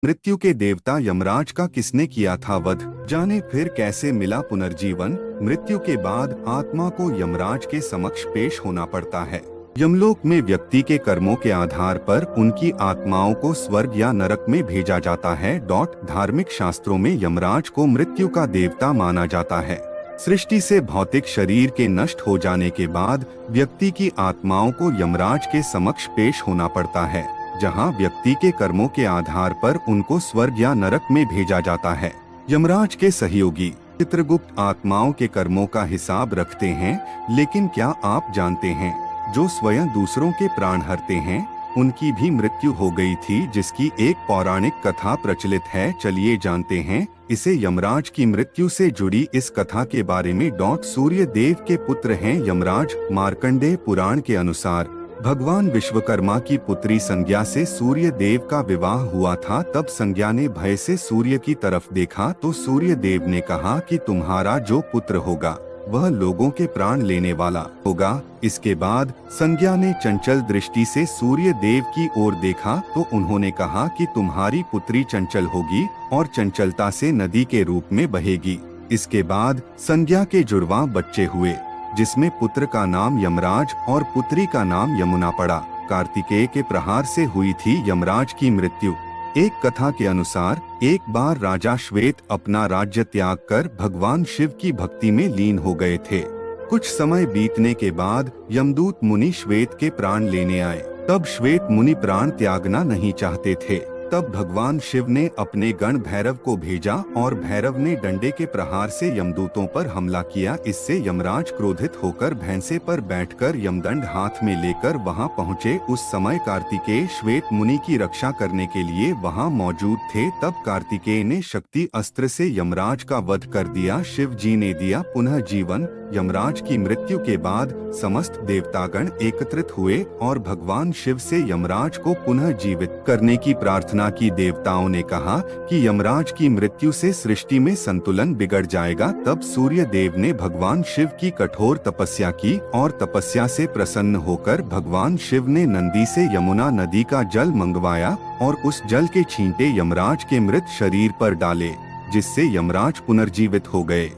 मृत्यु के देवता यमराज का किसने किया था वध? जाने फिर कैसे मिला पुनर्जीवन। मृत्यु के बाद आत्मा को यमराज के समक्ष पेश होना पड़ता है। यमलोक में व्यक्ति के कर्मों के आधार पर उनकी आत्माओं को स्वर्ग या नरक में भेजा जाता है। धार्मिक शास्त्रों में यमराज को मृत्यु का देवता माना जाता है। सृष्टि से भौतिक शरीर के नष्ट हो जाने के बाद व्यक्ति की आत्माओं को यमराज के समक्ष पेश होना पड़ता है, जहां व्यक्ति के कर्मों के आधार पर उनको स्वर्ग या नरक में भेजा जाता है। यमराज के सहयोगी चित्रगुप्त आत्माओं के कर्मों का हिसाब रखते हैं, लेकिन क्या आप जानते हैं जो स्वयं दूसरों के प्राण हरते हैं उनकी भी मृत्यु हो गई थी, जिसकी एक पौराणिक कथा प्रचलित है। चलिए जानते हैं इसे। यमराज की मृत्यु से जुड़ी इस कथा के बारे में। सूर्य देव के पुत्र हैं यमराज। मार्कंडेय पुराण के अनुसार भगवान विश्वकर्मा की पुत्री संज्ञा से सूर्य देव का विवाह हुआ था। तब संज्ञा ने भय से सूर्य की तरफ देखा तो सूर्य देव ने कहा कि तुम्हारा जो पुत्र होगा वह लोगों के प्राण लेने वाला होगा। इसके बाद संज्ञा ने चंचल दृष्टि से सूर्य देव की ओर देखा तो उन्होंने कहा कि तुम्हारी पुत्री चंचल होगी और चंचलता से नदी के रूप में बहेगी। इसके बाद संज्ञा के जुड़वा बच्चे हुए, जिसमें पुत्र का नाम यमराज और पुत्री का नाम यमुना पड़ा। कार्तिकेय के प्रहार से हुई थी यमराज की मृत्यु। एक कथा के अनुसार एक बार राजा श्वेत अपना राज्य त्याग कर भगवान शिव की भक्ति में लीन हो गए थे। कुछ समय बीतने के बाद यमदूत मुनि श्वेत के प्राण लेने आए। तब श्वेत मुनि प्राण त्यागना नहीं चाहते थे। तब भगवान शिव ने अपने गण भैरव को भेजा और भैरव ने डंडे के प्रहार से यमदूतों पर हमला किया। इससे यमराज क्रोधित होकर भैंसे पर बैठकर यमदंड हाथ में लेकर वहां पहुंचे। उस समय कार्तिकेय श्वेत मुनि की रक्षा करने के लिए वहां मौजूद थे। तब कार्तिकेय ने शक्ति अस्त्र से यमराज का वध कर दिया। शिव जी ने दिया पुनः जीवन। यमराज की मृत्यु के बाद समस्त देवतागण एकत्रित हुए और भगवान शिव से यमराज को पुनः जीवित करने की प्रार्थना की। देवताओं ने कहा कि यमराज की मृत्यु से सृष्टि में संतुलन बिगड़ जाएगा। तब सूर्य देव ने भगवान शिव की कठोर तपस्या की और तपस्या से प्रसन्न होकर भगवान शिव ने नंदी से यमुना नदी का जल मंगवाया और उस जल के छींटे यमराज के मृत शरीर पर डाले, जिससे यमराज पुनर्जीवित हो गए।